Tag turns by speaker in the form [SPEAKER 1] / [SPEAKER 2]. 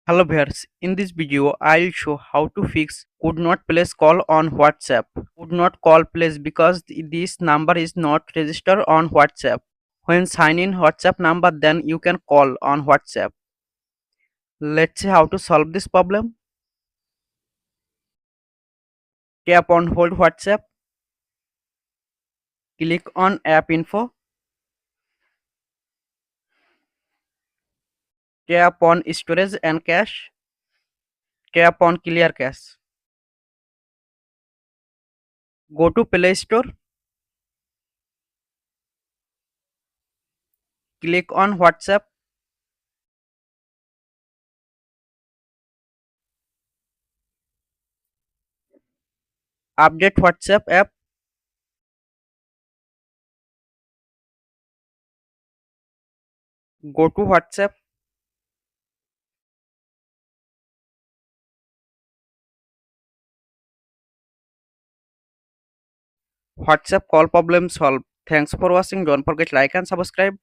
[SPEAKER 1] Hello viewers, in this video I'll show how to fix could not place call on WhatsApp. Could not call place because this number is not registered on WhatsApp. When sign in WhatsApp number then you can call on WhatsApp. Let's see how to solve this problem. Tap on hold WhatsApp. Click on app info. Tap on storage and cache. Tap on clear cache. Go to Play Store. Click on WhatsApp. Update WhatsApp app. Go to WhatsApp. WhatsApp call problem solved. Thanks for watching. Don't forget like and subscribe.